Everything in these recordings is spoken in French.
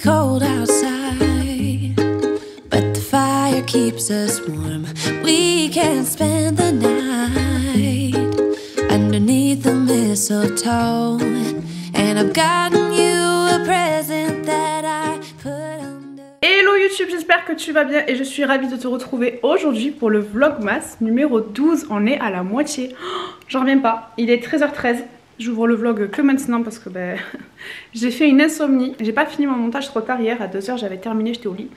cold outside, but the fire keeps us warm. We can spend the night underneath the mistletoe, and I've gotten you a present that I put under. Hello YouTube, j'espère que tu vas bien et je suis ravie de te retrouver aujourd'hui pour le vlogmas numéro 12. On est à la moitié, j'en reviens pas, il est 13h13. J'ouvre le vlog que maintenant parce que j'ai fait une insomnie. J'ai pas fini mon montage trop tard hier, à 2h j'avais terminé, j'étais au lit.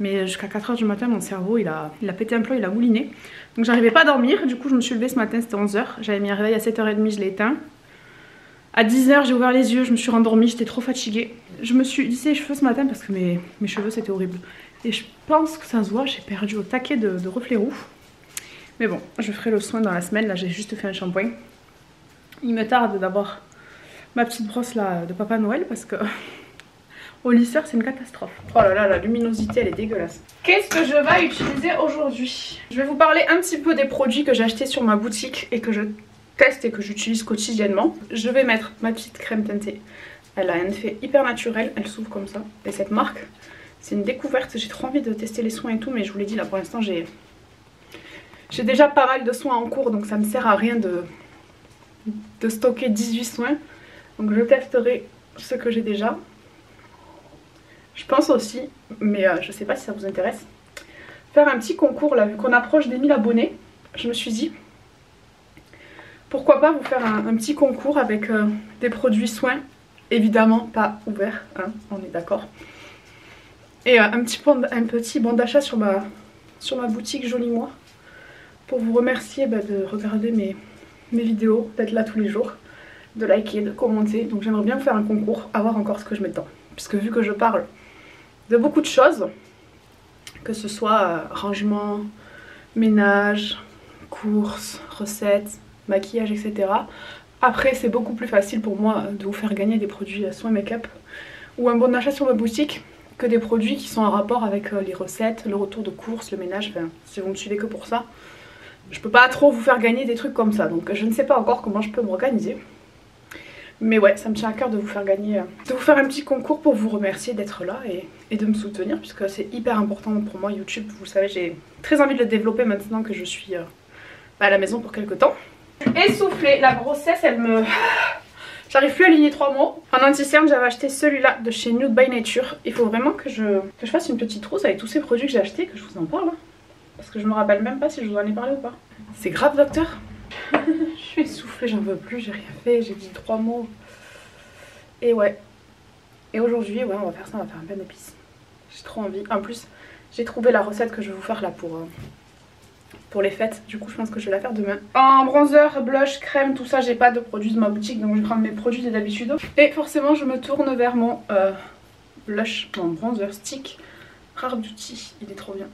Mais jusqu'à 4h du matin mon cerveau il a pété un plomb, il a mouliné. Donc j'arrivais pas à dormir, du coup je me suis levée ce matin, c'était 11h. J'avais mis un réveil à 7h30, je l'ai éteint. À 10h j'ai ouvert les yeux, je me suis rendormie, j'étais trop fatiguée. Je me suis lissé les cheveux ce matin parce que mes cheveux c'était horrible. Et je pense que ça se voit, j'ai perdu au taquet de reflets roux. Mais bon, je ferai le soin dans la semaine, là j'ai juste fait un shampoing. Il me tarde d'avoir ma petite brosse là de Papa Noël parce que au lisseur c'est une catastrophe. Oh là là, la luminosité elle est dégueulasse. Qu'est-ce que je vais utiliser aujourd'hui? Je vais vous parler un petit peu des produits que j'ai achetés sur ma boutique et que je teste et que j'utilise quotidiennement. Je vais mettre ma petite crème teintée. Elle a un effet hyper naturel, elle s'ouvre comme ça. Et cette marque, c'est une découverte. J'ai trop envie de tester les soins et tout, mais je vous l'ai dit là pour l'instant j'ai déjà pas mal de soins en cours, donc ça me sert à rien de stocker 18 soins. Donc je testerai ce que j'ai déjà. Je pense aussi, mais je sais pas si ça vous intéresse, faire un petit concours là, vu qu'on approche des 1000 abonnés. Je me suis dit pourquoi pas vous faire un petit concours avec des produits soins, évidemment pas ouverts, hein, on est d'accord. Et un petit bon d'achat sur ma boutique Joli Moi, pour vous remercier de regarder mes vidéos, d'être là tous les jours, de liker, de commenter. Donc j'aimerais bien faire un concours, à voir encore ce que je mets dedans. Puisque vu que je parle de beaucoup de choses, que ce soit rangement, ménage, courses, recettes, maquillage, etc. Après c'est beaucoup plus facile pour moi de vous faire gagner des produits soins make-up ou un bon d'achat sur ma boutique que des produits qui sont en rapport avec les recettes, le retour de courses, le ménage. Enfin, si vous me suivez que pour ça, je peux pas trop vous faire gagner des trucs comme ça, donc je ne sais pas encore comment je peux m'organiser. Mais ouais, ça me tient à cœur de vous faire gagner, de vous faire un petit concours pour vous remercier d'être là et de me soutenir, puisque c'est hyper important pour moi YouTube. Vous le savez, j'ai très envie de le développer maintenant que je suis à la maison pour quelques temps. Essoufflée, la grossesse elle me... J'arrive plus à aligner 3 mots. En anti-cerne j'avais acheté celui-là de chez Nude by Nature. Il faut vraiment que je fasse une petite trousse avec tous ces produits que j'ai achetés, que je vous en parle. Parce que je me rappelle même pas si je vous en ai parlé ou pas. C'est grave docteur. Je suis essoufflée, j'en veux plus, j'ai rien fait, j'ai dit 3 mots. Et ouais. Et aujourd'hui, ouais, on va faire ça, on va faire un pain d'épices. J'ai trop envie. En plus, j'ai trouvé la recette que je vais vous faire là pour les fêtes. Du coup, je pense que je vais la faire demain. En bronzer, blush, crème, tout ça, j'ai pas de produits de ma boutique, donc je vais prendre mes produits de d'habitude. Et forcément, je me tourne vers mon blush, mon bronzer stick Rare Beauty. Il est trop bien.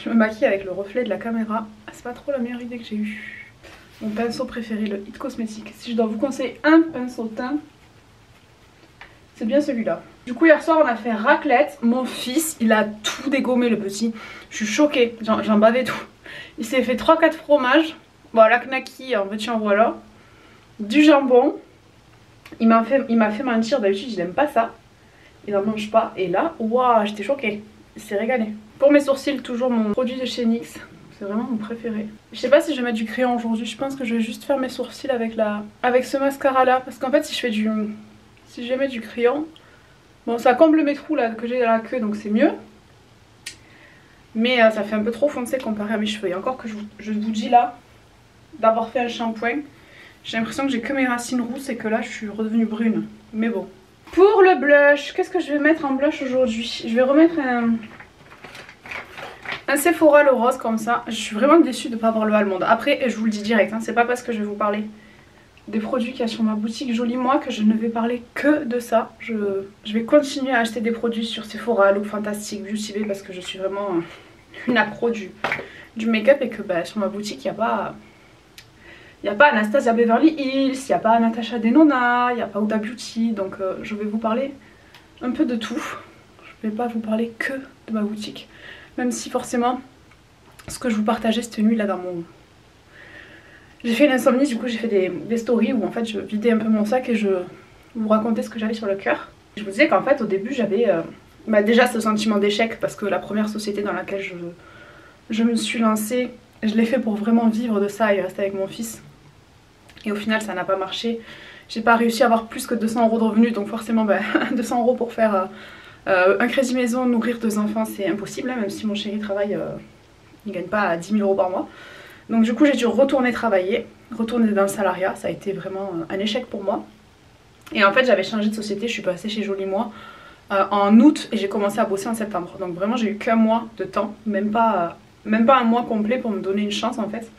Je me maquille avec le reflet de la caméra. C'est pas trop la meilleure idée que j'ai eue. Mon pinceau préféré, le It Cosmetics. Si je dois vous conseiller un pinceau teint, c'est bien celui-là. Du coup hier soir on a fait raclette. Mon fils il a tout dégommé le petit. Je suis choquée, j'en bavais tout. Il s'est fait 3-4 fromages. Bon la knacky en veux-tu en voilà. Du jambon. Il m'a fait mentir, d'habitude il aime pas ça. Il n'en mange pas. Et là, waouh, j'étais choquée. Il s'est régalé. Pour mes sourcils, toujours mon produit de chez NYX. C'est vraiment mon préféré. Je sais pas si je vais mettre du crayon aujourd'hui. Je pense que je vais juste faire mes sourcils avec ce mascara là. Parce qu'en fait si je vais mettre du crayon, bon ça comble mes trous là que j'ai dans la queue, donc c'est mieux. Mais ça fait un peu trop foncé comparé à mes cheveux. Et encore que je vous dis là, d'avoir fait un shampoing, j'ai l'impression que j'ai que mes racines rousses et que là je suis redevenue brune. Mais bon. Pour le blush, qu'est-ce que je vais mettre en blush aujourd'hui? Je vais remettre un Sephora le rose comme ça. Je suis vraiment déçue de ne pas avoir le allemande. Après je vous le dis direct, hein, c'est pas parce que je vais vous parler des produits qu'il y a sur ma boutique Joli Moi que je ne vais parler que de ça. Je vais continuer à acheter des produits sur Sephora, Look Fantastic, Beauty Bay, parce que je suis vraiment une accro du make-up et que sur ma boutique il n'y a pas Anastasia Beverly Hills, il n'y a pas Natasha Denona, il n'y a pas Huda Beauty, donc je vais vous parler un peu de tout. Je ne vais pas vous parler que de ma boutique, même si forcément ce que je vous partageais cette nuit là dans mon... J'ai fait une insomnie, du coup j'ai fait des stories où en fait je vidais un peu mon sac et je vous racontais ce que j'avais sur le cœur. Je vous disais qu'en fait au début j'avais bah déjà ce sentiment d'échec, parce que la première société dans laquelle je me suis lancée, je l'ai fait pour vraiment vivre de ça et rester avec mon fils. Et au final ça n'a pas marché. J'ai pas réussi à avoir plus que 200 € de revenus, donc forcément 200 € pour faire un crédit maison, nourrir 2 enfants, c'est impossible, hein, même si mon chéri travaille, il gagne pas à 10 000 € par mois. Donc du coup j'ai dû retourner travailler, retourner dans le salariat, ça a été vraiment un échec pour moi. Et en fait j'avais changé de société, je suis passée chez Joli Moi en août et j'ai commencé à bosser en septembre. Donc vraiment j'ai eu qu'un mois de temps, même pas un mois complet pour me donner une chance en fait.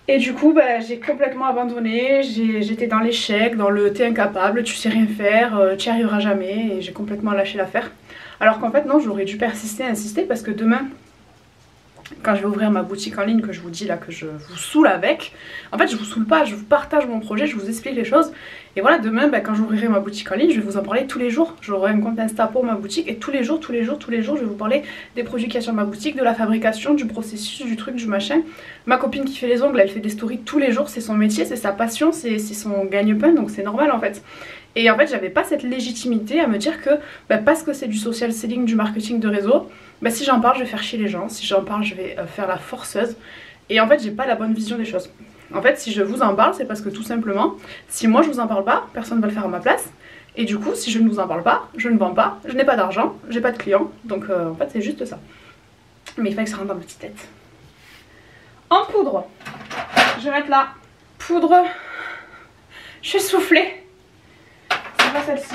Et du coup j'ai complètement abandonné, j'étais dans l'échec, dans le t'es incapable, tu sais rien faire, tu n'y arriveras jamais, et j'ai complètement lâché l'affaire. Alors qu'en fait non, j'aurais dû persister, insister, parce que demain, quand je vais ouvrir ma boutique en ligne, que je vous dis là, que je vous saoule avec, en fait je vous saoule pas, je vous partage mon projet, je vous explique les choses. Et voilà, demain quand j'ouvrirai ma boutique en ligne, je vais vous en parler tous les jours. J'aurai un compte Insta pour ma boutique et tous les jours, je vais vous parler des produits qu'il y a sur ma boutique, de la fabrication, du processus, du truc, du machin. Ma copine qui fait les ongles, elle fait des stories tous les jours, c'est son métier, c'est sa passion, c'est son gagne-pain, donc c'est normal en fait. Et en fait j'avais pas cette légitimité à me dire que parce que c'est du social selling, du marketing de réseau, si j'en parle je vais faire chier les gens, si j'en parle je vais faire la forceuse. Et en fait j'ai pas la bonne vision des choses. En fait si je vous en parle c'est parce que tout simplement, si moi je vous en parle pas, personne ne va le faire à ma place. Et du coup si je ne vous en parle pas, je ne vends pas, je n'ai pas d'argent, j'ai pas de clients. Donc en fait c'est juste ça. Mais il fallait que ça rentre dans ma petite tête. En poudre, je vais mettre la poudre, je suis soufflée. C'est pas celle-ci.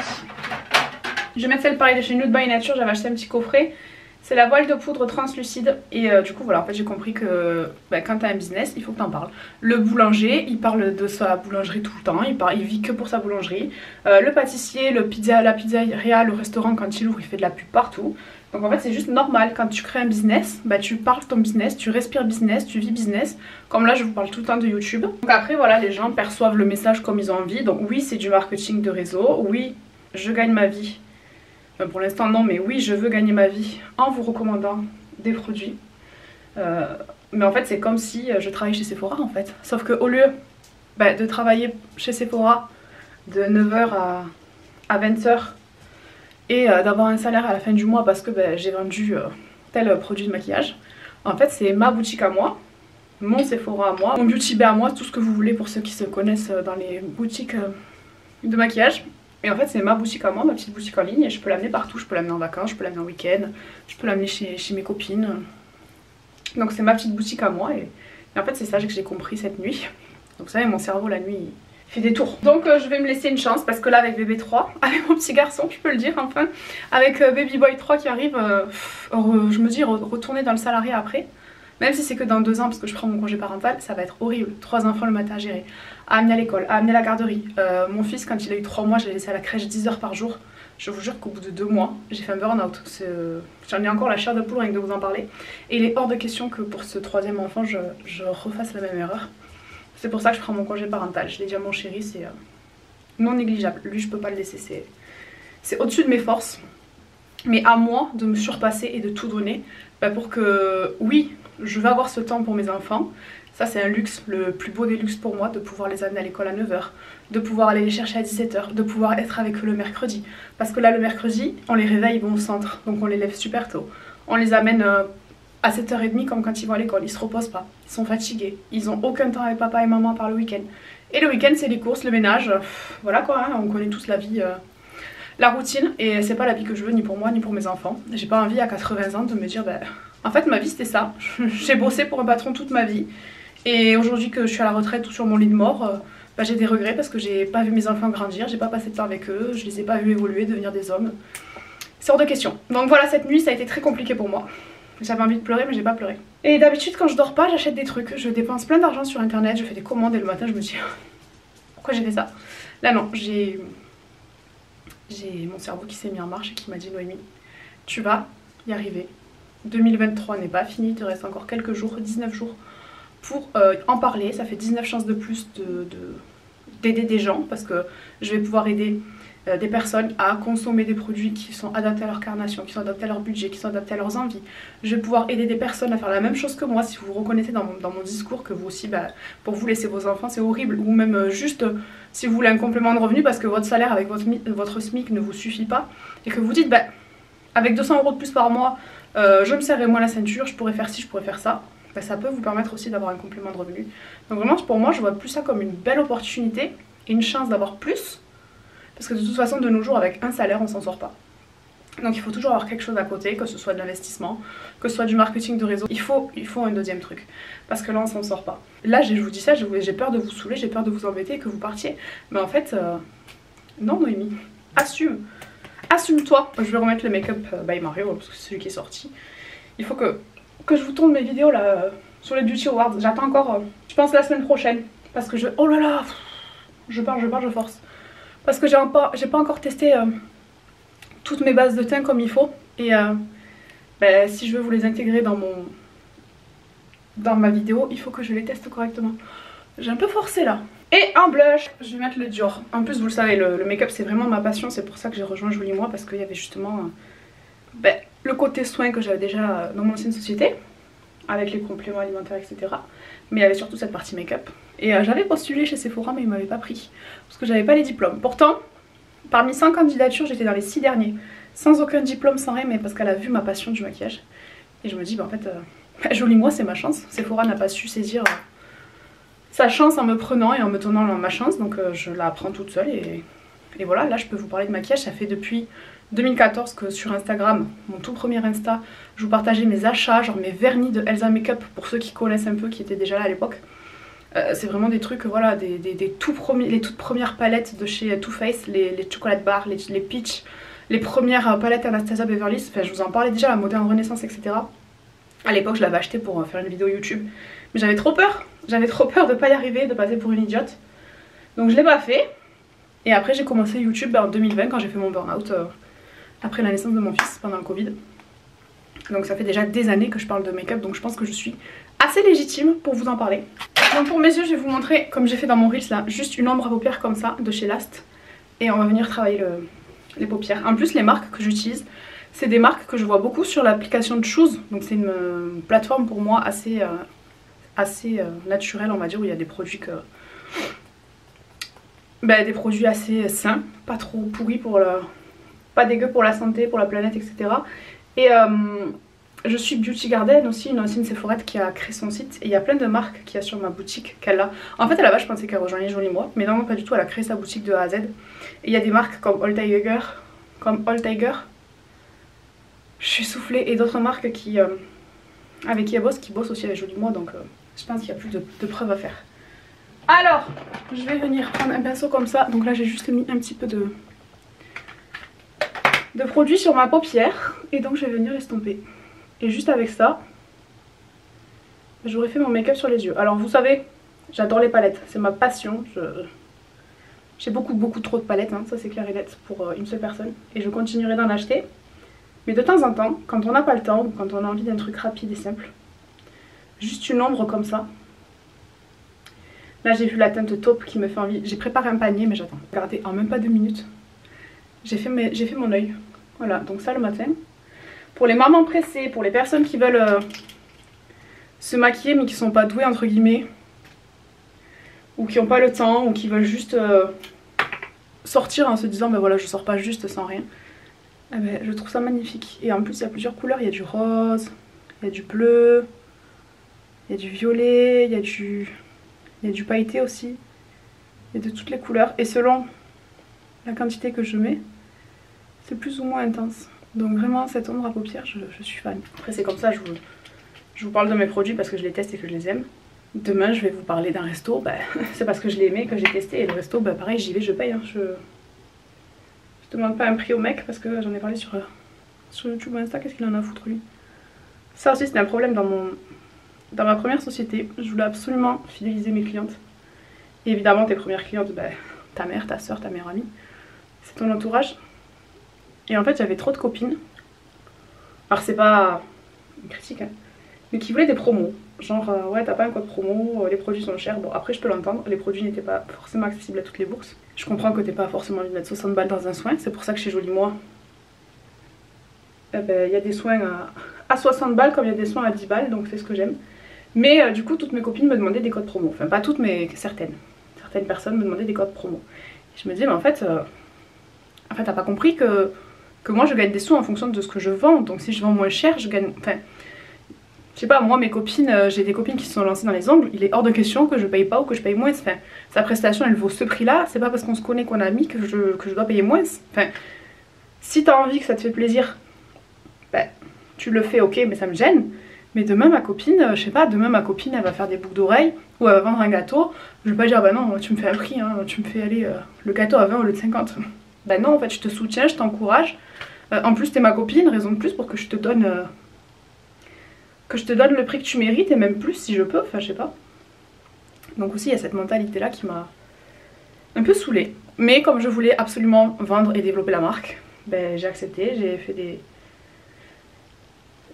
Je vais mettre celle pareil de chez Nude by Nature, j'avais acheté un petit coffret. C'est la voile de poudre translucide. Et du coup voilà, en fait j'ai compris que quand t'as un business, il faut que t'en parles. Le boulanger, il parle de sa boulangerie tout le temps, il vit que pour sa boulangerie. Le pâtissier, la pizzeria, le restaurant, quand il ouvre, il fait de la pub partout. Donc en fait c'est juste normal, quand tu crées un business, tu parles ton business, tu respires business, tu vis business. Comme là je vous parle tout le temps de YouTube. Donc après voilà, les gens perçoivent le message comme ils ont envie. Donc oui c'est du marketing de réseau, oui je gagne ma vie. Pour l'instant non, mais oui je veux gagner ma vie en vous recommandant des produits. Mais en fait c'est comme si je travaillais chez Sephora en fait. Sauf que au lieu de travailler chez Sephora de 9 h à 20 h et d'avoir un salaire à la fin du mois parce que j'ai vendu tel produit de maquillage, en fait c'est ma boutique à moi, mon Sephora à moi, mon beauty bay à moi, tout ce que vous voulez pour ceux qui se connaissent dans les boutiques de maquillage. Et en fait c'est ma boutique à moi, ma petite boutique en ligne, et je peux l'amener partout, je peux l'amener en vacances, je peux l'amener en week-end, je peux l'amener chez mes copines. Donc c'est ma petite boutique à moi et en fait c'est ça que j'ai compris cette nuit. Donc vous savez mon cerveau la nuit fait des tours. Donc je vais me laisser une chance parce que là avec bébé 3, avec mon petit garçon, je peux le dire enfin, avec baby boy 3 qui arrive, je me dis retourner dans le salariat après. Même si c'est que dans 2 ans parce que je prends mon congé parental, ça va être horrible. 3 enfants le matin à gérer, à amener à l'école, à amener à la garderie. Mon fils quand il a eu 3 mois, je l'ai laissé à la crèche 10 heures par jour. Je vous jure qu'au bout de 2 mois, j'ai fait un burn-out. J'en ai encore la chair de poule rien que de vous en parler. Et il est hors de question que pour ce 3e enfant, je refasse la même erreur. C'est pour ça que je prends mon congé parental. Je l'ai dit à mon chéri, c'est non négligeable. Lui, je peux pas le laisser. C'est au-dessus de mes forces. Mais à moi de me surpasser et de tout donner pour que, oui, je vais avoir ce temps pour mes enfants. Ça, c'est un luxe, le plus beau des luxes pour moi, de pouvoir les amener à l'école à 9 h, de pouvoir aller les chercher à 17 h, de pouvoir être avec eux le mercredi. Parce que là, le mercredi, on les réveille, ils vont au centre, donc on les lève super tôt. On les amène à 7 h 30 comme quand ils vont à l'école, ils se reposent pas, ils sont fatigués, ils ont aucun temps avec papa et maman par le week-end. Et le week-end, c'est les courses, le ménage, voilà quoi, hein, on connaît tous la vie, la routine, et c'est pas la vie que je veux ni pour moi ni pour mes enfants. J'ai pas envie à 80 ans de me dire, en fait ma vie c'était ça, j'ai bossé pour un patron toute ma vie. Et aujourd'hui que je suis à la retraite ou sur mon lit de mort, j'ai des regrets parce que j'ai pas vu mes enfants grandir, j'ai pas passé de temps avec eux, je les ai pas vus évoluer, devenir des hommes. C'est hors de question. Donc voilà, cette nuit ça a été très compliqué pour moi. J'avais envie de pleurer mais j'ai pas pleuré. Et d'habitude quand je dors pas, j'achète des trucs, je dépense plein d'argent sur internet, je fais des commandes et le matin je me dis pourquoi j'ai fait ça. Là non, j'ai mon cerveau qui s'est mis en marche et qui m'a dit Noémie, tu vas y arriver. 2023 n'est pas fini, il te reste encore quelques jours, 19 jours pour en parler. Ça fait 19 chances de plus d'aider des gens parce que je vais pouvoir aider des personnes à consommer des produits qui sont adaptés à leur carnation, qui sont adaptés à leur budget, qui sont adaptés à leurs envies. Je vais pouvoir aider des personnes à faire la même chose que moi. Si vous vous reconnaissez dans mon discours que vous aussi, pour vous laisser vos enfants c'est horrible, ou même juste si vous voulez un complément de revenu parce que votre salaire avec votre SMIC ne vous suffit pas et que vous dites avec 200 € de plus par mois, je me serrais moins la ceinture, je pourrais faire ci, je pourrais faire ça. Ben, ça peut vous permettre aussi d'avoir un complément de revenu. Donc vraiment pour moi je vois plus ça comme une belle opportunité et une chance d'avoir plus. Parce que de toute façon de nos jours avec un salaire on s'en sort pas. Donc il faut toujours avoir quelque chose à côté, que ce soit de l'investissement, que ce soit du marketing de réseau. Il faut un deuxième truc. Parce que là on s'en sort pas. Là je vous dis ça, j'ai peur de vous saouler, j'ai peur de vous embêter et que vous partiez. Mais en fait, non Noémie, assume. Assume-toi. Je vais remettre le Make-up by Mario parce que c'est celui qui est sorti. Il faut que je vous tourne mes vidéos là sur les Beauty Awards. J'attends encore, je pense la semaine prochaine. Parce que oh là là, je force. Parce que j'ai pas encore testé toutes mes bases de teint comme il faut. Et ben, si je veux vous les intégrer dans ma vidéo, il faut que je les teste correctement. J'ai un peu forcé là. Et en blush, je vais mettre le Dior. En plus vous le savez, le make-up c'est vraiment ma passion. C'est pour ça que j'ai rejoint Jolie Moi. Parce qu'il y avait justement ben, le côté soin que j'avais déjà dans mon ancienne société. Avec les compléments alimentaires etc. Mais il y avait surtout cette partie make-up. Et j'avais postulé chez Sephora mais ils m'avaient pas pris. Parce que j'avais pas les diplômes. Pourtant, parmi 100 candidatures j'étais dans les 6 derniers. Sans aucun diplôme, sans rien, mais parce qu'elle a vu ma passion du maquillage. Et je me dis bah en fait, Jolie Moi c'est ma chance. Sephora n'a pas su saisir sa chance en me prenant et en me donnant ma chance. Donc je la prends toute seule et voilà, là je peux vous parler de maquillage. Ça fait depuis 2014 que sur Instagram, mon tout premier Insta, je vous partageais mes achats, genre mes vernis de Elsa Makeup pour ceux qui connaissent un peu, qui étaient déjà là à l'époque. C'est vraiment des trucs, voilà, les toutes premières palettes de chez Too Faced, les chocolate bars, les peach, les premières palettes Anastasia Beverly Hills. Enfin je vous en parlais déjà, la Moderne Renaissance etc. À l'époque je l'avais acheté pour faire une vidéo YouTube. Mais j'avais trop peur de pas y arriver, de passer pour une idiote. Donc je l'ai pas fait. Et après j'ai commencé YouTube en 2020 quand j'ai fait mon burn-out après la naissance de mon fils pendant le Covid. Donc ça fait déjà des années que je parle de make-up, donc je pense que je suis assez légitime pour vous en parler. Donc pour mes yeux je vais vous montrer, comme j'ai fait dans mon Reels là, juste une ombre à paupières comme ça de chez Last. Et on va venir travailler les paupières. En plus les marques que j'utilise, c'est des marques que je vois beaucoup sur l'application de Choose. Donc c'est une plateforme pour moi assez naturelle on va dire, où il y a des produits des produits assez sains, pas trop pourris pour pas dégueu pour la santé, pour la planète etc. Et je suis Beauty Garden aussi, une ancienne Sephorette qui a créé son site. Et il y a plein de marques qu'il y a sur ma boutique qu'elle a. En fait à la base je pensais qu'elle rejoignait Jolie Moi, mais non pas du tout, elle a créé sa boutique de A à Z. Et il y a des marques comme All Tiger, je suis soufflée, et d'autres marques avec qui elle bosse, qui bossent aussi avec Jolie Moi, donc je pense qu'il y a plus de preuves à faire. Alors, je vais venir prendre un pinceau comme ça. Donc là j'ai juste mis un petit peu de produit sur ma paupière. Et donc je vais venir l'estomper. Et juste avec ça, j'aurais fait mon make-up sur les yeux. Alors vous savez, j'adore les palettes, c'est ma passion. J'ai beaucoup trop de palettes, hein. Ça c'est clair et net pour une seule personne. Et je continuerai d'en acheter. Mais de temps en temps, quand on n'a pas le temps, ou quand on a envie d'un truc rapide et simple, juste une ombre comme ça. Là j'ai vu la teinte taupe qui me fait envie. J'ai préparé un panier mais j'attends. Regardez, en même pas 2 minutes, j'ai fait mon œil. Voilà, donc ça le matin. Pour les mamans pressées, pour les personnes qui veulent se maquiller mais qui sont pas douées entre guillemets, ou qui n'ont pas le temps, ou qui veulent juste sortir en se disant ben voilà je sors pas juste sans rien. Eh ben, je trouve ça magnifique. Et en plus il y a plusieurs couleurs, il y a du rose, il y a du bleu, il y a du violet, il y a du pailleté aussi. Il y a de toutes les couleurs. Et selon la quantité que je mets, c'est plus ou moins intense. Donc vraiment cette ombre à paupières, je suis fan. Après c'est comme ça, je vous parle de mes produits parce que je les teste et que je les aime. Demain je vais vous parler d'un resto, c'est parce que je l'ai aimé, que j'ai testé. Et le resto, pareil, j'y vais, je paye. Hein. Je demande pas un prix au mec parce que j'en ai parlé sur YouTube ou Insta, qu'est-ce qu'il en a à foutre lui. Ça aussi c'était un problème dans ma première société. Je voulais absolument fidéliser mes clientes. Et évidemment tes premières clientes, ta mère, ta soeur, ta meilleure amie, c'est ton entourage. Et en fait j'avais trop de copines, alors c'est pas une critique hein, mais qui voulaient des promos. Genre ouais t'as pas un code promo, les produits sont chers. Bon après je peux l'entendre, les produits n'étaient pas forcément accessibles à toutes les bourses. Je comprends que t'aies pas forcément envie de mettre 60 balles dans un soin, c'est pour ça que chez Jolie Moi il y a des soins à 60 balles comme il y a des soins à 10 balles, donc c'est ce que j'aime. Mais du coup toutes mes copines me demandaient des codes promo, enfin pas toutes mais certaines personnes me demandaient des codes promo. Et je me disais mais en fait t'as pas compris que que moi je gagne des sous en fonction de ce que je vends. Donc si je vends moins cher, je gagne... Enfin, je sais pas, moi mes copines, j'ai des copines qui se sont lancées dans les ongles, il est hors de question que je paye pas ou que je paye moins. Enfin, sa prestation elle vaut ce prix là, c'est pas parce qu'on se connaît qu'on a mis que je dois payer moins. Enfin, si t'as envie que ça te fait plaisir, ben, tu le fais, ok, mais ça me gêne. Mais demain ma copine, je sais pas, demain ma copine elle va faire des boucles d'oreilles ou elle va vendre un gâteau. Je vais pas dire bah non tu me fais un prix, hein, tu me fais aller le gâteau à 20 au lieu de 50. Bah non en fait je te soutiens, je t'encourage. En plus t'es ma copine, raison de plus pour que je te donne le prix que tu mérites et même plus si je peux, enfin je sais pas. Donc aussi il y a cette mentalité là qui m'a un peu saoulée. Mais comme je voulais absolument vendre et développer la marque, ben j'ai accepté,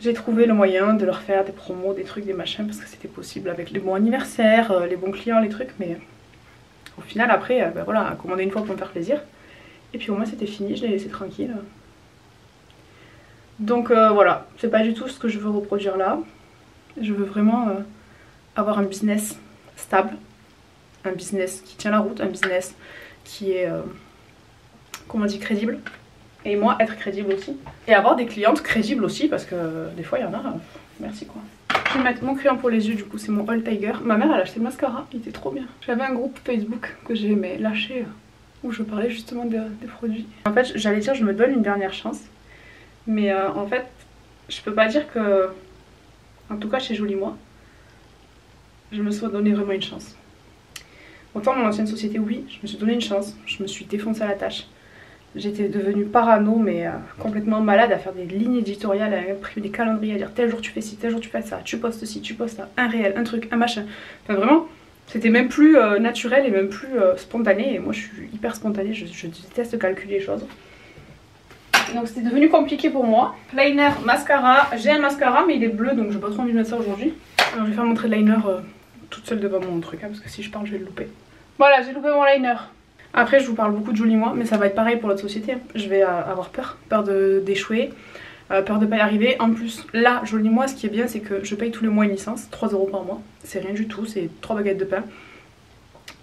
j'ai trouvé le moyen de leur faire des promos, des trucs, des machins, parce que c'était possible avec les bons anniversaires, les bons clients, les trucs, mais au final après, ben voilà, commander une fois pour me faire plaisir. Et puis au moins c'était fini, je l'ai laissé tranquille. Donc voilà, c'est pas du tout ce que je veux reproduire là. Je veux vraiment avoir un business stable, un business qui tient la route, un business qui est, comment on dit, crédible. Et moi être crédible aussi. Et avoir des clientes crédibles aussi parce que des fois il y en a, merci quoi. Je vais mettre mon crayon pour les yeux du coup, c'est mon All Tiger. Ma mère elle a acheté le mascara, il était trop bien. J'avais un groupe Facebook que j'ai lâché où je parlais justement des produits. En fait j'allais dire je me donne une dernière chance. Mais en fait je peux pas dire que, en tout cas chez Jolie Moi, je me sois donné vraiment une chance. Autant mon ancienne société oui, je me suis donné une chance, je me suis défoncée à la tâche. J'étais devenue parano mais complètement malade à faire des lignes éditoriales, à imprimer des calendriers, à dire tel jour tu fais ci, tel jour tu fais ça, tu postes ci, tu postes ça, un réel, un truc, un machin. Enfin vraiment, c'était même plus naturel et même plus spontané. Et moi je suis hyper spontanée, je déteste calculer les choses. Donc c'était devenu compliqué pour moi. Liner, mascara, j'ai un mascara mais il est bleu donc j'ai pas trop envie de mettre ça aujourd'hui. Alors je vais faire mon trait de liner toute seule devant mon truc parce que si je parle je vais le louper. Voilà, j'ai loupé mon liner. Après je vous parle beaucoup de Jolie Moi mais ça va être pareil pour l'autre société. Je vais avoir peur d'échouer, peur de pas y arriver. En plus là Jolie Moi ce qui est bien c'est que je paye tous les mois une licence, 3 € par mois. C'est rien du tout, c'est 3 baguettes de pain.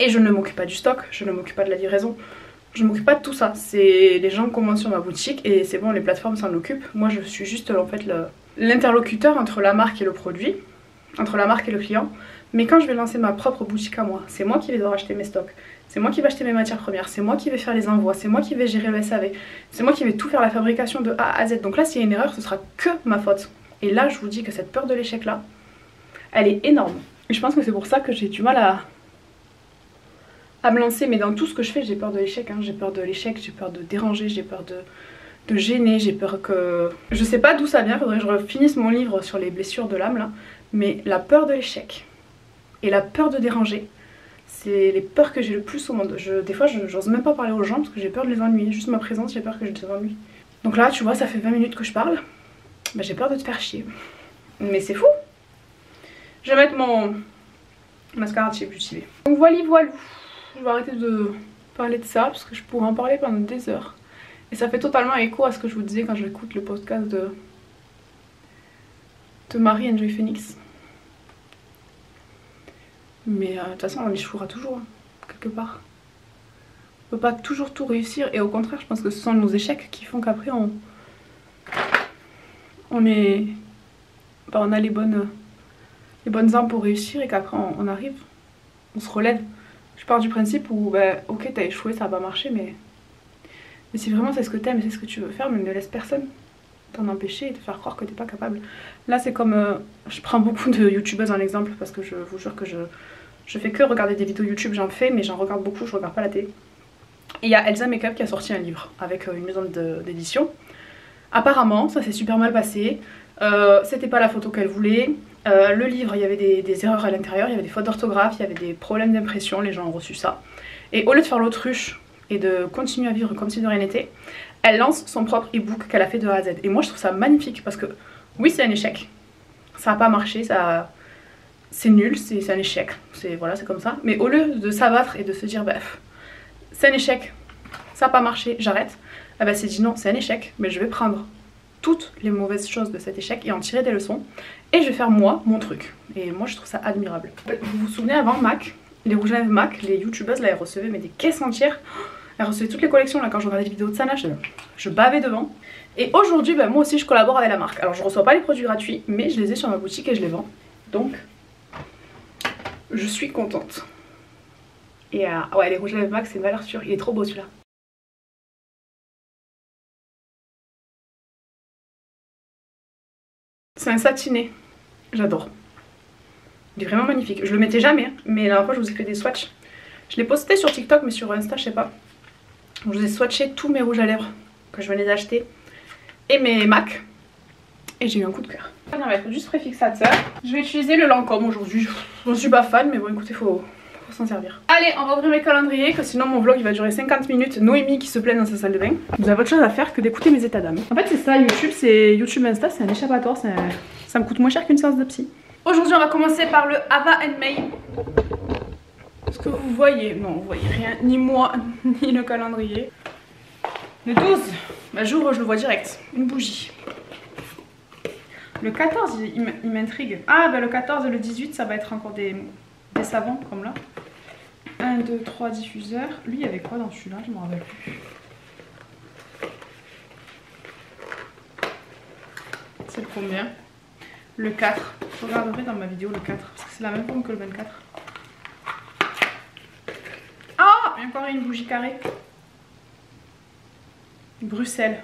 Et je ne m'occupe pas du stock, je ne m'occupe pas de la livraison. Je m'occupe pas de tout ça, c'est les gens commandent sur ma boutique et c'est bon, les plateformes s'en occupent. Moi je suis juste en fait l'interlocuteur entre la marque et le produit, entre la marque et le client. Mais quand je vais lancer ma propre boutique à moi, c'est moi qui vais devoir acheter mes stocks, c'est moi qui vais acheter mes matières premières, c'est moi qui vais faire les envois, c'est moi qui vais gérer le SAV, c'est moi qui vais tout faire la fabrication de A à Z. Donc là s'il y a une erreur ce sera que ma faute. Et là je vous dis que cette peur de l'échec là, elle est énorme. Et je pense que c'est pour ça que j'ai du mal à me lancer, mais dans tout ce que je fais j'ai peur de l'échec, hein. J'ai peur de l'échec, j'ai peur de déranger, j'ai peur de gêner, j'ai peur que... Je sais pas d'où ça vient, faudrait que je finisse mon livre sur les blessures de l'âme là, mais la peur de l'échec et la peur de déranger, c'est les peurs que j'ai le plus au monde. Des fois j'ose même pas parler aux gens parce que j'ai peur de les ennuyer, juste ma présence j'ai peur que je les ennuie. Donc là tu vois ça fait 20 minutes que je parle, bah, j'ai peur de te faire chier. Mais c'est fou. Je vais mettre mon mascara de chez Beauty Bay. Donc voilà. Je vais arrêter de parler de ça parce que je pourrais en parler pendant des heures. Et ça fait totalement écho à ce que je vous disais quand j'écoute le podcast de Marie and Joy Phoenix. Mais de toute façon on échouera toujours, hein, quelque part. On peut pas toujours tout réussir et au contraire je pense que ce sont nos échecs qui font qu'après on a les bonnes armes pour réussir et qu'après on arrive, on se relève. Je pars du principe où bah, ok t'as échoué, ça va pas marcher mais si vraiment c'est ce que t'aimes et c'est ce que tu veux faire, mais ne laisse personne t'en empêcher et te faire croire que t'es pas capable. Là c'est comme, je prends beaucoup de youtubeuses en exemple parce que je vous jure que je fais que regarder des vidéos YouTube, j'en fais mais j'en regarde beaucoup, je regarde pas la télé. Et il y a Elsa Makeup qui a sorti un livre avec une maison d'édition. Apparemment ça s'est super mal passé, c'était pas la photo qu'elle voulait. Le livre, il y avait des erreurs à l'intérieur, il y avait des fautes d'orthographe, il y avait des problèmes d'impression, les gens ont reçu ça. Et au lieu de faire l'autruche et de continuer à vivre comme si de rien n'était, elle lance son propre e-book qu'elle a fait de A à Z. Et moi je trouve ça magnifique parce que oui c'est un échec, ça n'a pas marché, c'est nul, c'est un échec, voilà, c'est comme ça. Mais au lieu de s'abattre et de se dire bref, c'est un échec, ça n'a pas marché, j'arrête, elle s'est dit non c'est un échec mais je vais prendre toutes les mauvaises choses de cet échec et en tirer des leçons et je vais faire moi mon truc. Et moi je trouve ça admirable. Vous vous souvenez avant MAC, les rouges à lèvres MAC, les youtubeuses là elles recevaient mais des caisses entières. Elles recevaient toutes les collections là quand je regardais les vidéos de Sana, je bavais devant. Et aujourd'hui, ben, moi aussi je collabore avec la marque. Alors je reçois pas les produits gratuits, mais je les ai sur ma boutique et je les vends. Donc je suis contente. Et ouais, les rouges à lèvres Max, c'est une valeur sûre. Il est trop beau celui-là. C'est un satiné. J'adore. Il est vraiment magnifique. Je le mettais jamais, hein, mais la dernière fois je vous ai fait des swatchs. Je l'ai posté sur TikTok, mais sur Insta, je sais pas. Je vous ai swatché tous mes rouges à lèvres que je venais d'acheter et mes MAC. Et j'ai eu un coup de cœur. On va mettre juste préfixateur. Je vais utiliser le Lancôme aujourd'hui. Je suis pas fan, mais bon, écoutez, faut s'en servir. Allez, on va ouvrir mes calendriers, que sinon mon vlog il va durer 50 minutes. Noémie qui se plaint dans sa salle de bain. Vous avez autre chose à faire que d'écouter mes états d'âme. En fait, c'est ça, YouTube Insta, c'est un échappatoire. Ça me coûte moins cher qu'une séance de psy. Aujourd'hui, on va commencer par le Ava & May. Est-ce que vous voyez? Non, vous voyez rien, ni moi, ni le calendrier. Le 12, bah j'ouvre, je le vois direct. Une bougie. Le 14, il m'intrigue. Ah, bah le 14 et le 18, ça va être encore des savons, comme là. 1, 2, 3 diffuseurs. Lui, il y avait quoi dans celui-là? Je me rappelle plus. C'est le combien? Le 4. Je regarderai dans ma vidéo le 4, parce que c'est la même forme que le 24. Ah, il y a encore une bougie carrée. Bruxelles.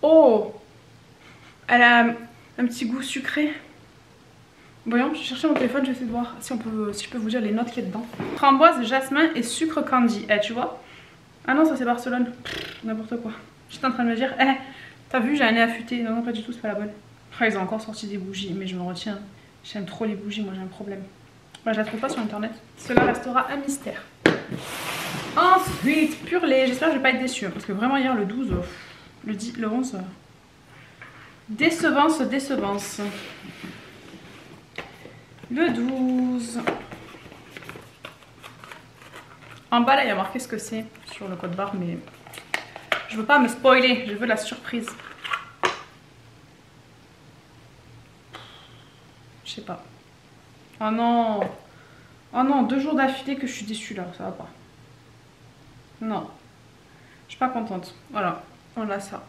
Oh, elle a un petit goût sucré. Voyons, je cherchais mon téléphone, je vais essayer de voir si je peux vous dire les notes qu'il y a dedans. Framboise, jasmin et sucre candy. Eh, tu vois? Ah non, ça c'est Barcelone. N'importe quoi. J'étais en train de me dire, eh, t'as vu, j'ai un nez affûté. Non, non, pas du tout, c'est pas la bonne. Oh, ils ont encore sorti des bougies, mais je me retiens. J'aime trop les bougies, moi j'ai un problème. Moi, je la trouve pas sur internet. Cela restera un mystère. Ensuite, purée. J'espère que je vais pas être déçue. Parce que vraiment, hier, le 12, le 11. Décevance. Le 12. En bas, là, il y a marqué ce que c'est sur le code barre, mais je veux pas me spoiler. Je veux la surprise. Je sais pas. Oh non. Oh non, 2 jours d'affilée que je suis déçue là, ça va pas. Non. Je suis pas contente. Voilà, on a ça.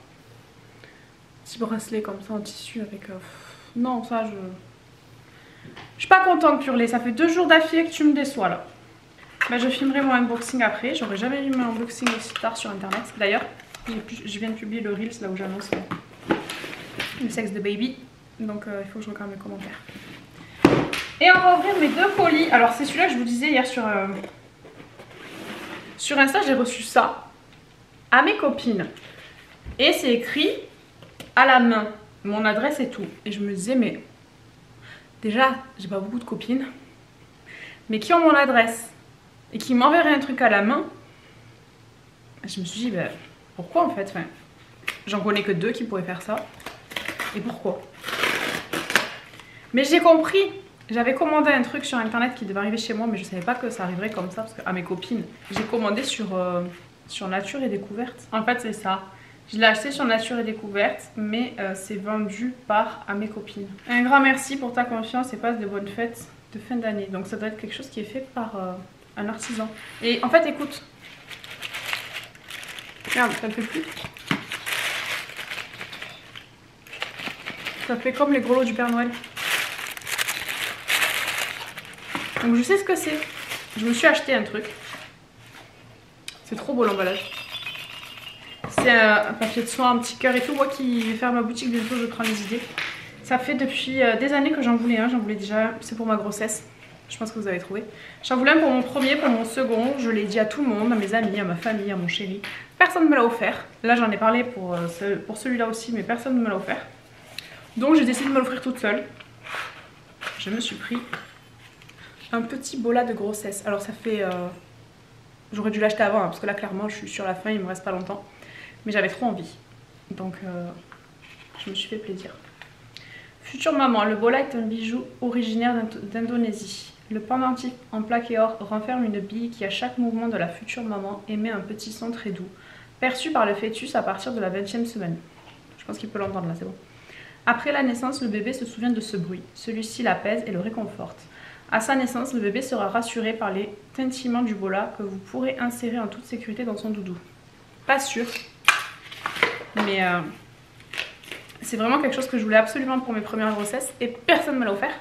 Petit bracelet comme ça en tissu avec... Non, ça je... Je suis pas contente purée, ça fait 2 jours d'affilée que tu me déçois là. Bah, je filmerai mon unboxing après. J'aurais jamais vu mon unboxing aussi tard sur internet. D'ailleurs, je viens de publier le Reels là où j'annonce le sexe de baby. Donc il faut que je regarde mes commentaires. Et on va ouvrir mes 2 colis. Alors c'est celui-là que je vous disais hier sur Insta, j'ai reçu ça à mes copines. Et c'est écrit à la main, mon adresse et tout. Et je me disais, mais déjà, j'ai pas beaucoup de copines, mais qui ont mon adresse et qui m'enverraient un truc à la main. Je me suis dit, bah, pourquoi en fait, enfin, j'en connais que 2 qui pourraient faire ça. Et pourquoi? Mais j'ai compris. J'avais commandé un truc sur internet qui devait arriver chez moi, mais je savais pas que ça arriverait comme ça, parce que à mes copines, j'ai commandé sur Nature et Découverte. En fait, c'est ça. Je l'ai acheté sur Nature et Découverte, mais c'est vendu par à mes copines. Un grand merci pour ta confiance et passe de bonnes fêtes de fin d'année. Donc ça doit être quelque chose qui est fait par un artisan. Et en fait, écoute. Regarde, ça ne fait plus. Ça fait comme les grelots du Père Noël. Donc je sais ce que c'est. Je me suis acheté un truc. C'est trop beau l'emballage. C'est un papier de soin, un petit cœur et tout. Moi qui vais faire ma boutique bientôt, je prends les idées. Ça fait depuis des années que j'en voulais un. J'en voulais déjà, c'est pour ma grossesse. Je pense que vous avez trouvé. J'en voulais un pour mon premier, pour mon second. Je l'ai dit à tout le monde, à mes amis, à ma famille, à mon chéri. Personne ne me l'a offert. Là j'en ai parlé pour celui-là aussi, mais personne ne me l'a offert. Donc j'ai décidé de me l'offrir toute seule. Je me suis pris un petit bola de grossesse. Alors ça fait... J'aurais dû l'acheter avant, hein, parce que là clairement je suis sur la fin, il me reste pas longtemps. Mais j'avais trop envie. Donc je me suis fait plaisir. Future maman, le bola est un bijou originaire d'Indonésie. Le pendentif en plaque et or renferme une bille qui à chaque mouvement de la future maman émet un petit son très doux, perçu par le fœtus à partir de la 20e semaine. Je pense qu'il peut l'entendre là, c'est bon. Après la naissance, le bébé se souvient de ce bruit. Celui-ci l'apaise et le réconforte. À sa naissance, le bébé sera rassuré par les tintillements du bola que vous pourrez insérer en toute sécurité dans son doudou. Pas sûr. Mais c'est vraiment quelque chose que je voulais absolument pour mes premières grossesses et personne ne me l'a offert.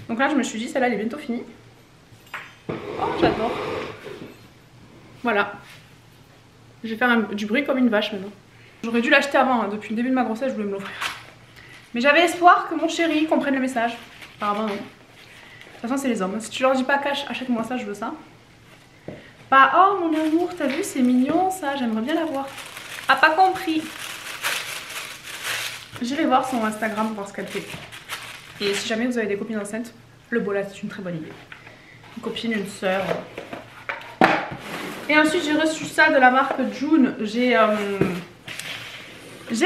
Donc là je me suis dit celle-là elle est bientôt finie. Oh j'adore. Voilà. Je vais faire du bruit comme une vache maintenant. J'aurais dû l'acheter avant, hein. Depuis le début de ma grossesse je voulais me l'offrir. Mais j'avais espoir que mon chéri comprenne le message. Apparemment non. De toute façon c'est les hommes. Si tu leur dis pas cash, achète-moi ça, je veux ça. Pas oh mon amour, t'as vu c'est mignon ça, j'aimerais bien l'avoir. A pas compris. J'irai voir son Instagram pour voir ce qu'elle fait. Et si jamais vous avez des copines enceintes, le bola c'est une très bonne idée. Une copine, une soeur. Et ensuite j'ai reçu ça de la marque June. J'ai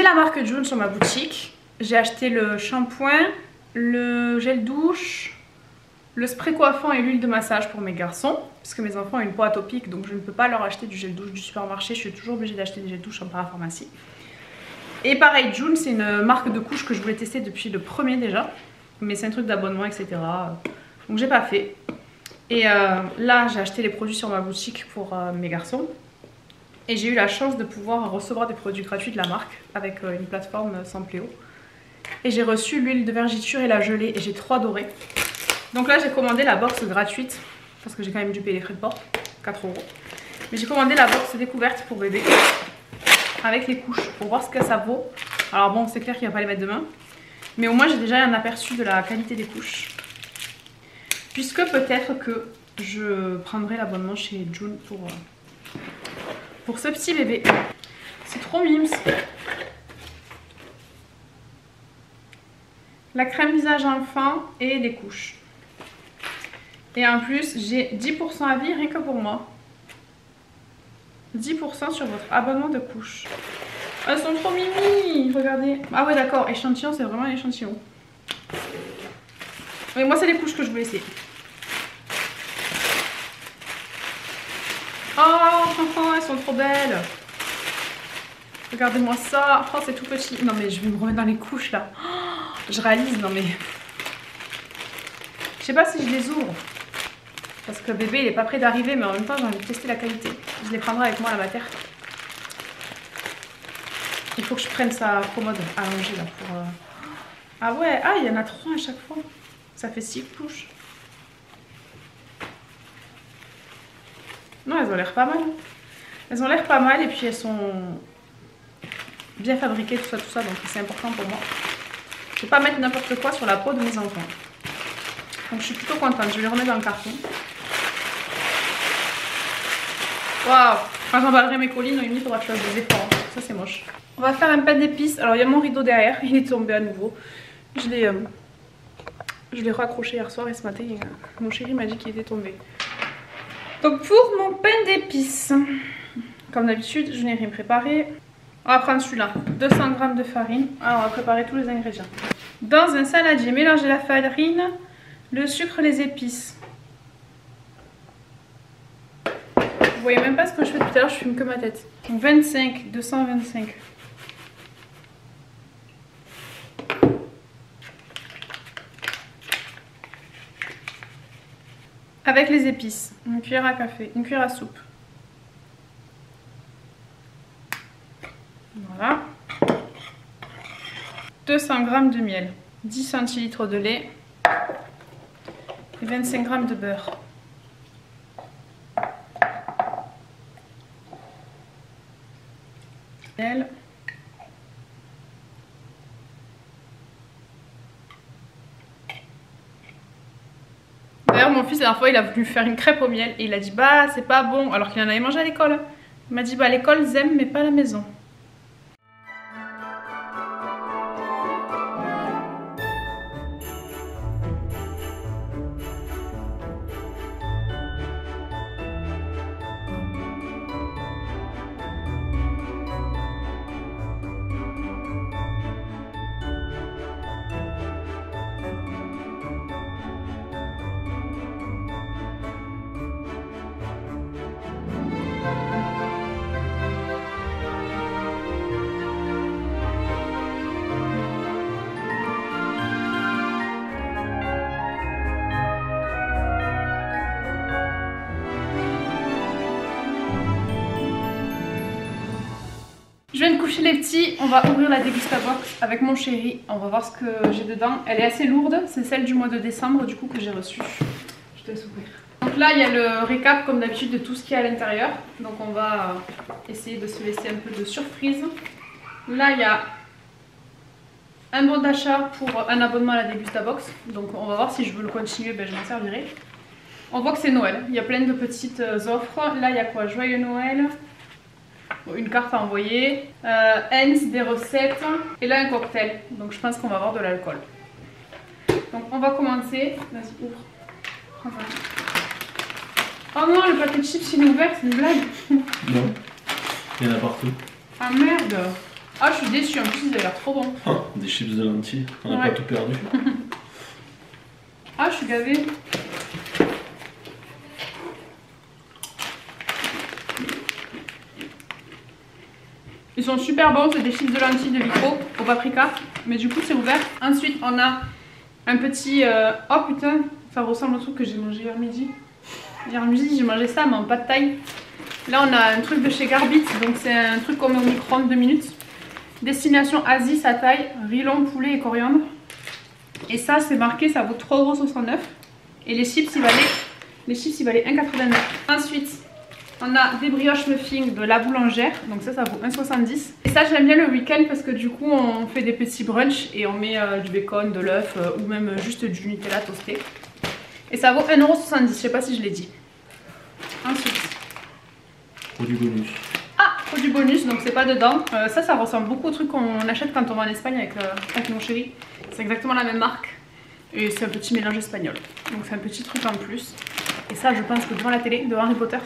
la marque June sur ma boutique. J'ai acheté le shampoing, le gel douche, le spray coiffant et l'huile de massage pour mes garçons. Parce que mes enfants ont une peau atopique, donc je ne peux pas leur acheter du gel douche du supermarché. Je suis toujours obligée d'acheter des gels douche en parapharmacie. Et pareil, June, c'est une marque de couche que je voulais tester depuis le premier déjà. Mais c'est un truc d'abonnement, etc. Donc j'ai pas fait. Et là, j'ai acheté les produits sur ma boutique pour mes garçons. Et j'ai eu la chance de pouvoir recevoir des produits gratuits de la marque avec une plateforme Sampléo. Et j'ai reçu l'huile de vergiture et la gelée et j'ai trop adoré. Donc là, j'ai commandé la box gratuite parce que j'ai quand même dû payer les frais de port, 4 €. Mais j'ai commandé la box découverte pour bébé avec les couches pour voir ce que ça vaut. Alors bon, c'est clair qu'il ne va pas les mettre demain. Mais au moins, j'ai déjà un aperçu de la qualité des couches. Puisque peut-être que je prendrai l'abonnement chez June pour ce petit bébé. C'est trop mimes. La crème visage enfant et les couches. Et en plus, j'ai 10% à vie rien que pour moi. 10% sur votre abonnement de couches. Elles sont trop mimi, regardez. Ah ouais d'accord, échantillon, c'est vraiment un échantillon. Mais moi c'est les couches que je voulais essayer. Oh, elles sont trop belles. Regardez-moi ça. Oh, c'est tout petit. Non mais je vais me remettre dans les couches là. Oh, je réalise, non mais... Je sais pas si je les ouvre. Parce que bébé il est pas prêt d'arriver, mais en même temps j'ai envie de tester la qualité. Je les prendrai avec moi à la mater. Il faut que je prenne sa commode allongée là pour... Ah ouais, ah il y en a 3 à chaque fois. Ça fait 6 couches. Non, elles ont l'air pas mal. Elles ont l'air pas mal et puis elles sont bien fabriquées, tout ça, donc c'est important pour moi. Je vais pas mettre n'importe quoi sur la peau de mes enfants. Donc je suis plutôt contente, je vais les remettre dans le carton. Waouh! Quand j'emballerai mes colis, il faudra que je fasse des efforts. Ça c'est moche. On va faire un pain d'épices. Alors il y a mon rideau derrière, il est tombé à nouveau. Je l'ai raccroché hier soir et ce matin, mon chéri m'a dit qu'il était tombé. Donc pour mon pain d'épices, comme d'habitude, je n'ai rien préparé. On va prendre celui-là, 200 g de farine. Alors on va préparer tous les ingrédients. Dans un saladier, mélangez la farine, le sucre, les épices. Vous voyez même pas ce que je fais depuis tout à l'heure, je filme que ma tête. Donc 25, 225. Avec les épices, une cuillère à café, une cuillère à soupe. Voilà. 200 g de miel, 10 centilitres de lait et 25 g de beurre. Miel. D'ailleurs mon fils la dernière fois il a voulu faire une crêpe au miel et il a dit bah c'est pas bon alors qu'il en avait mangé à l'école. Il m'a dit bah l'école ils aiment mais pas à la maison. Je viens de coucher les petits, on va ouvrir la Dégustabox avec mon chéri. On va voir ce que j'ai dedans. Elle est assez lourde, c'est celle du mois de décembre du coup que j'ai reçue. Je te laisse ouvrir. Donc là il y a le récap comme d'habitude de tout ce qu'il y a à l'intérieur. Donc on va essayer de se laisser un peu de surprise. Là il y a un bon d'achat pour un abonnement à la Dégustabox. Donc on va voir si je veux le continuer, ben, je m'en servirai. On voit que c'est Noël, il y a plein de petites offres. Là il y a quoi? Joyeux Noël. Une carte à envoyer, Heinz, des recettes et là un cocktail. Donc je pense qu'on va avoir de l'alcool. Donc on va commencer. Vas-y, ouvre. Oh non, le paquet de chips il est ouvert, c'est une blague. Non, il y en a partout. Ah merde. Ah je suis déçue, en plus il a l'air trop bon. Oh, des chips de lentilles, on n'a Ouais. pas tout perdu. Ah je suis gavée. Ils sont super bons, c'est des chips de lentilles de Vico au paprika, mais du coup c'est ouvert. Ensuite on a un petit... Oh putain, ça ressemble au truc que j'ai mangé hier midi. Hier midi j'ai mangé ça mais en pâte thaï. Là on a un truc de chez Garbit, donc c'est un truc qu'on met au micro-ondes 2 minutes. Destination Asie, sa taille, riz long, poulet et coriandre. Et ça c'est marqué, ça vaut 3,69 €. Et les chips ils valaient 1,89 €. Ensuite... on a des brioches muffins de la boulangère, donc ça vaut 1,70 €. Et ça j'aime bien le week-end parce que du coup on fait des petits brunchs et on met du bacon, de l'œuf ou même juste du Nutella toasté. Et ça vaut 1,70 €, je sais pas si je l'ai dit. Ensuite, Produit bonus. ah, produit bonus, donc c'est pas dedans. Ça ressemble beaucoup au truc qu'on achète quand on va en Espagne avec mon chéri. C'est exactement la même marque et c'est un petit mélange espagnol. Donc c'est un petit truc en plus. Et ça je pense que devant la télé, devant Harry Potter.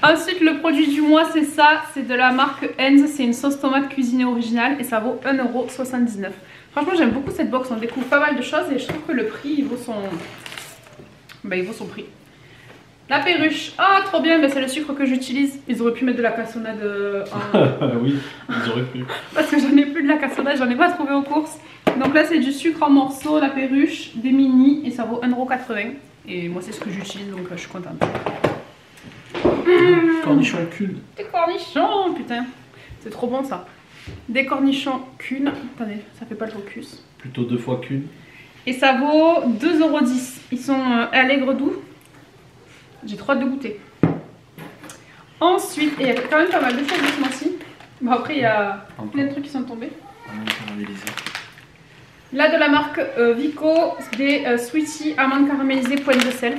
Ensuite le produit du mois c'est ça, c'est de la marque Heinz, c'est une sauce tomate cuisinée originale et ça vaut 1,79 €. Franchement j'aime beaucoup cette box, on découvre pas mal de choses et je trouve que le prix il vaut son prix. La perruche, ah trop bien, c'est le sucre que j'utilise. Ils auraient pu mettre de la cassonade Oui, ils auraient pu. parce que j'en ai plus de la cassonade, j'en ai pas trouvé aux courses. Donc là c'est du sucre en morceaux, la perruche, des mini et ça vaut 1,80 €. Et moi c'est ce que j'utilise donc je suis contente. Cornichons cul. Des cornichons, putain, c'est trop bon ça. Des cornichons Kuhn, attendez, ça fait pas le focus. Plutôt 2 fois qu'une. Et ça vaut 2,10 €. Ils sont allègre doux. J'ai trop hâte de goûter. Ensuite, et il y a quand même pas mal de choses ce mois-ci. Bon après il y a plein de trucs qui sont tombés. Là de la marque Vico, des Sweeties amandes caramélisées pointe de sel.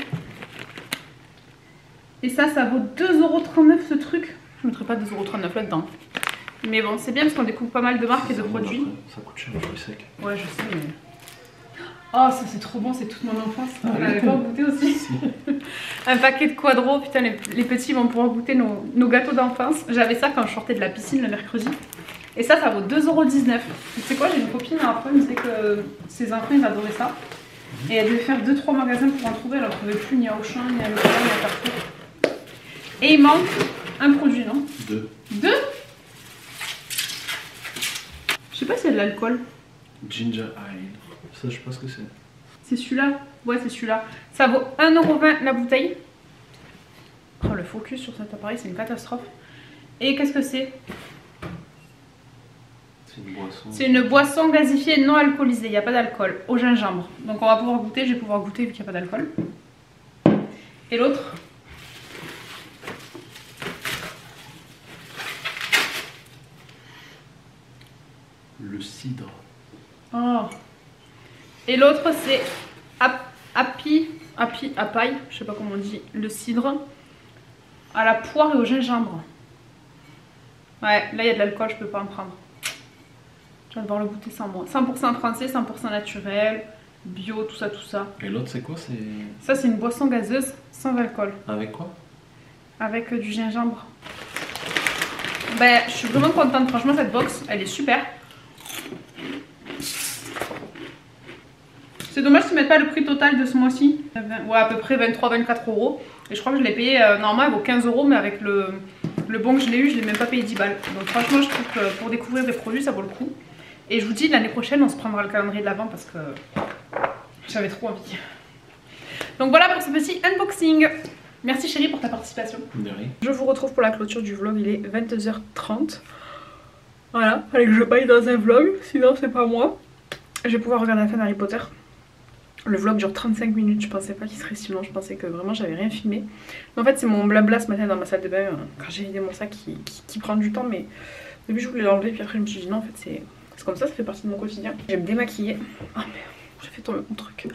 Et ça vaut 2,39 € ce truc. Je ne mettrai pas 2,39 € là-dedans. Mais bon, c'est bien parce qu'on découvre pas mal de marques et de produits. Ça coûte cher le fruit sec. Ouais, je sais, mais... Oh, ça c'est trop bon, c'est toute mon enfance. On n'avait pas goûté aussi. Si. Un paquet de quadros, putain, les petits vont pouvoir goûter nos gâteaux d'enfance. J'avais ça quand je sortais de la piscine le mercredi. Et ça vaut 2,19 €. Tu sais quoi, j'ai une copine à la fois, elle me disait que ses enfants ils adoraient ça. Et elle devait faire 2-3 magasins pour en trouver, elle n'en trouvait plus ni à Auchan, ni à Leclerc, ni à Carrefour. Et il manque un produit, non? 2. 2? Je sais pas s'il y a de l'alcool. Ginger ale. Ça, je sais pas ce que c'est. C'est celui-là? Ouais, c'est celui-là. Ça vaut 1,20 € la bouteille. Oh, le focus sur cet appareil, c'est une catastrophe. Et qu'est-ce que c'est? C'est une boisson. C'est une boisson gasifiée non alcoolisée, il n'y a pas d'alcool, au gingembre. Donc on va pouvoir goûter, je vais pouvoir goûter vu qu'il n'y a pas d'alcool. Et l'autre? Le cidre. Oh. Et l'autre c'est apaille, je sais pas comment on dit, le cidre à la poire et au gingembre. Ouais, là il y a de l'alcool, je peux pas en prendre. Je vais devoir le goûter sans moi. 100% français, 100% naturel, bio, tout ça, tout ça. Et l'autre c'est quoi? Ça c'est une boisson gazeuse sans alcool. Avec quoi? Avec du gingembre. Ben, je suis vraiment contente, franchement cette box, elle est super. C'est dommage qu'ils ne mettent pas le prix total de ce mois-ci. Ouais, à peu près 23-24 €. Et je crois que je l'ai payé, normalement elle vaut 15 €, mais avec le bon que je l'ai eu, je ne l'ai même pas payé 10 balles. Donc franchement, je trouve que pour découvrir des produits, ça vaut le coup. Et je vous dis, l'année prochaine, on se prendra le calendrier de l'Avent parce que j'avais trop envie. Donc voilà pour ce petit unboxing. Merci chérie pour ta participation. De rien. Je vous retrouve pour la clôture du vlog, il est 22h30. Voilà, fallait que je baille dans un vlog, sinon c'est pas moi. Je vais pouvoir regarder la fin d'Harry Potter. Le vlog dure 35 minutes, je pensais pas qu'il serait si long, je pensais que vraiment j'avais rien filmé. Mais en fait c'est mon blabla ce matin dans ma salle de bain, quand j'ai vidé mon sac qui prend du temps, mais au début je voulais l'enlever, puis après je me suis dit non en fait c'est comme ça fait partie de mon quotidien. Je vais me démaquiller. Oh merde, j'ai fait tomber mon truc.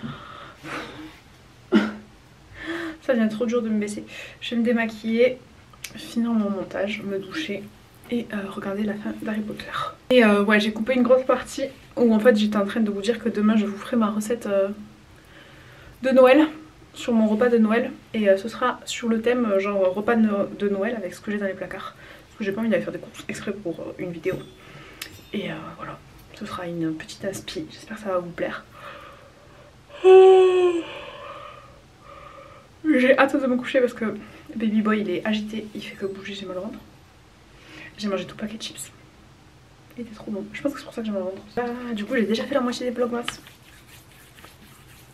Ça devient trop dur de me baisser. Je vais me démaquiller, finir mon montage, me doucher et regarder la fin d'Harry Potter. Et ouais, j'ai coupé une grosse partie où en fait j'étais en train de vous dire que demain je vous ferai ma recette de Noël, sur mon repas de Noël. Et ce sera sur le thème genre repas de Noël avec ce que j'ai dans les placards. Parce que j'ai pas envie d'aller faire des courses exprès pour une vidéo. Et voilà, ce sera une petite inspi, j'espère que ça va vous plaire. J'ai hâte de me coucher parce que Baby Boy il est agité, il fait que bouger, j'ai mal au ventre. J'ai mangé tout le paquet de chips. Il était trop bon. Je pense que c'est pour ça que j'ai mal au ventre. Ah, du coup j'ai déjà fait la moitié des vlogmas.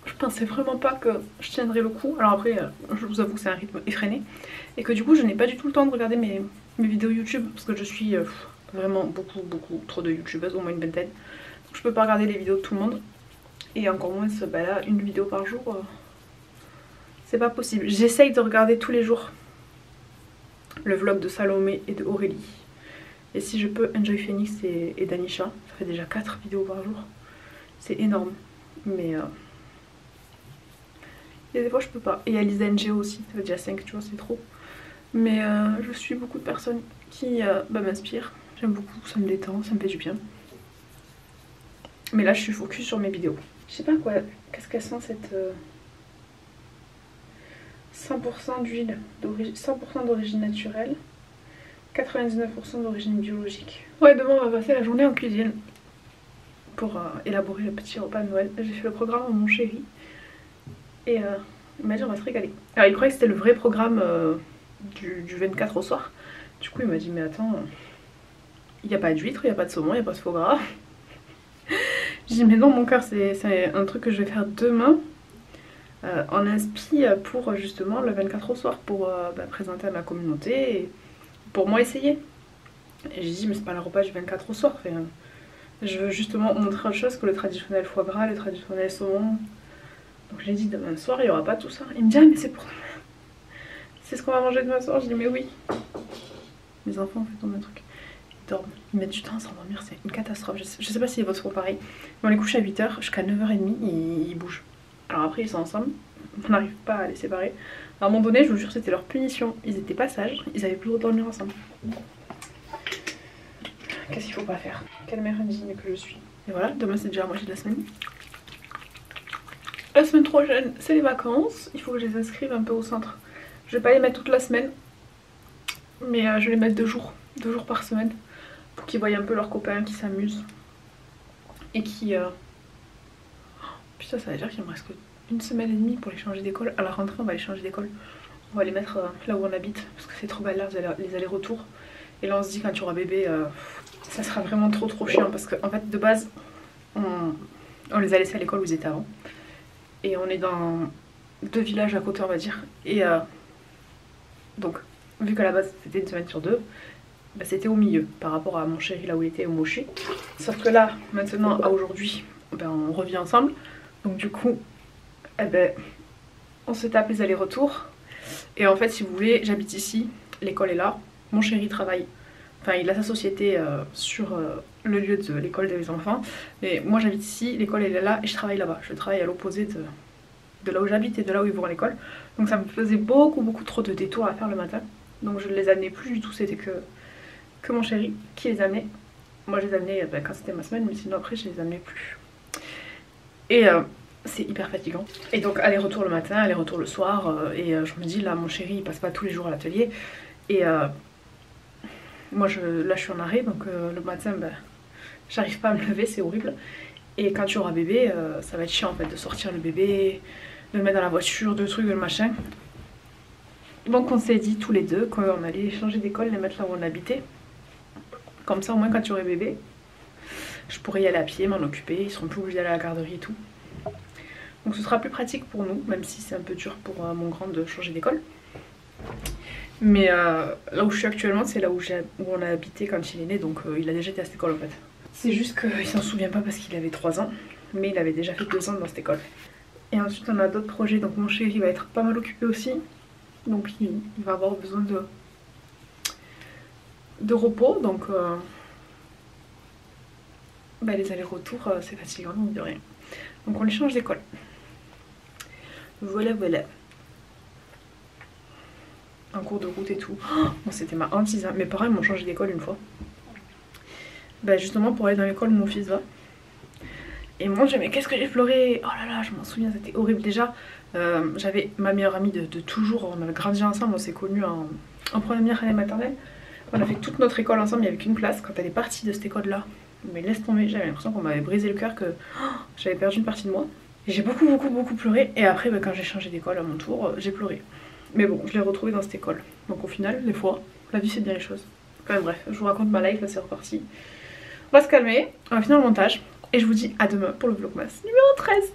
Je pensais vraiment pas que je tiendrais le coup. Alors après je vous avoue que c'est un rythme effréné. Et que du coup je n'ai pas du tout le temps de regarder mes vidéos YouTube. Parce que je suis vraiment beaucoup trop de youtubeuses, au moins une vingtaine. Donc je peux pas regarder les vidéos de tout le monde. Et encore moins bah là, une vidéo par jour. C'est pas possible. J'essaye de regarder tous les jours le vlog de Salomé et de Aurélie. Et si je peux, Enjoy Phoenix et Danisha. Ça fait déjà 4 vidéos par jour. C'est énorme. Mais et des fois je peux pas. Et Alisa NGO aussi. Ça fait déjà 5, tu vois, c'est trop. Mais je suis beaucoup de personnes qui m'inspirent. J'aime beaucoup, ça me détend, ça me fait du bien. Mais là je suis focus sur mes vidéos. Je sais pas quoi, qu'est-ce qu'elle sent cette 100% d'huile, 100% d'origine naturelle, 99% d'origine biologique. Ouais, demain on va passer la journée en cuisine pour élaborer le petit repas de Noël. J'ai fait le programme à mon chéri et il m'a dit on va se régaler. Alors il croyait que c'était le vrai programme du 24 au soir. Du coup il m'a dit mais attends, il n'y a pas d'huître, il n'y a pas de saumon, il n'y a pas de foie gras. J'ai dit mais non mon cœur, c'est un truc que je vais faire demain en inspi pour justement le 24 au soir pour présenter à ma communauté et pour moi essayer. Et j'ai dit mais c'est pas le repas du 24 au soir, enfin, je veux justement montrer autre chose que le traditionnel foie gras, le traditionnel saumon. Donc j'ai dit demain soir il n'y aura pas tout ça. Il me dit ah mais c'est pour demain, c'est ce qu'on va manger demain soir. Je dis mais oui. Mes enfants ont fait tomber un truc. Dorment. Ils mettent du temps à s'endormir, c'est une catastrophe. Je sais pas si les vôtres sont pareils. Mais on les couche à 8h, jusqu'à 9h30, ils bougent. Alors après, ils sont ensemble, on n'arrive pas à les séparer. À un moment donné, je vous jure, c'était leur punition. Ils étaient pas sages, ils avaient plus le droit de dormir ensemble. Qu'est-ce qu'il faut pas faire? Quelle mère indigne que je suis. Et voilà, demain c'est déjà la moitié de la semaine. La semaine prochaine, c'est les vacances. Il faut que je les inscrive un peu au centre. Je vais pas les mettre toute la semaine, mais je vais les mettre 2 jours par semaine. Pour qu'ils voient un peu leurs copains qui s'amusent et qui putain ça veut dire qu'il me reste qu'une semaine et demie pour les changer d'école. À la rentrée on va les changer d'école, on va les mettre là où on habite parce que c'est trop galère les allers-retours. Et là on se dit quand tu auras bébé ça sera vraiment trop chiant parce qu'en fait de base on les a laissés à l'école où ils étaient avant et on est dans 2 villages à côté on va dire et donc vu qu'à la base c'était une semaine sur 2, bah, c'était au milieu par rapport à mon chéri là où il était au Mochi. Sauf que là, maintenant, à aujourd'hui, ben, on revient ensemble. Donc du coup, eh ben, on se tape les allers-retours. Et en fait, si vous voulez, j'habite ici, l'école est là. Mon chéri travaille, enfin il a sa société sur le lieu de l'école des enfants. Mais moi j'habite ici, l'école elle est là et je travaille là-bas. Je travaille à l'opposé de là où j'habite et de là où ils vont à l'école. Donc ça me faisait beaucoup trop de détours à faire le matin. Donc je ne les amenais plus du tout, c'était que mon chéri qui les amenait. Moi je les amenais quand c'était ma semaine, mais sinon après je les amenais plus. Et c'est hyper fatigant. Et donc aller-retour le matin, aller-retour le soir. Et je me dis là mon chéri il passe pas tous les jours à l'atelier. Et moi là je suis en arrêt donc le matin j'arrive pas à me lever, c'est horrible. Et quand tu auras bébé ça va être chiant en fait de sortir le bébé, de le mettre dans la voiture, de trucs, de machin. Donc on s'est dit tous les deux qu'on allait changer d'école, les mettre là où on habitait. Comme ça au moins quand tu aurais bébé, je pourrais y aller à pied, m'en occuper, ils seront plus obligés d'aller à la garderie et tout. Donc ce sera plus pratique pour nous, même si c'est un peu dur pour mon grand de changer d'école. Mais là où je suis actuellement, c'est là où on a habité quand il est né, donc il a déjà été à cette école en fait. C'est juste qu'il s'en souvient pas parce qu'il avait 3 ans, mais il avait déjà fait 2 ans dans cette école. Et ensuite on a d'autres projets, donc mon chéri va être pas mal occupé aussi, donc il va avoir besoin de repos, donc les allers-retours c'est fatigant, donc de rien. Donc on les change d'école. Voilà. En cours de route et tout. Oh, bon, c'était ma hantise, hein. Mes parents m'ont changé d'école une fois. Justement pour aller dans l'école où mon fils va. Et mon Dieu, mais qu'est-ce que j'ai pleuré! Oh là là, je m'en souviens, c'était horrible. Déjà, j'avais ma meilleure amie de toujours, on avait grandi ensemble, on s'est connus en première année maternelle. On a fait toute notre école ensemble, il n'y avait qu'une classe. Quand elle est partie de cette école-là, mais laisse tomber, j'avais l'impression qu'on m'avait brisé le cœur, que j'avais perdu une partie de moi. Et j'ai beaucoup pleuré. Et après, quand j'ai changé d'école à mon tour, j'ai pleuré. Mais bon, je l'ai retrouvée dans cette école. Donc au final, des fois, la vie c'est bien les choses. Enfin bref, je vous raconte ma life, là c'est reparti. On va se calmer, on va finir le montage. Et je vous dis à demain pour le vlogmas numéro 13.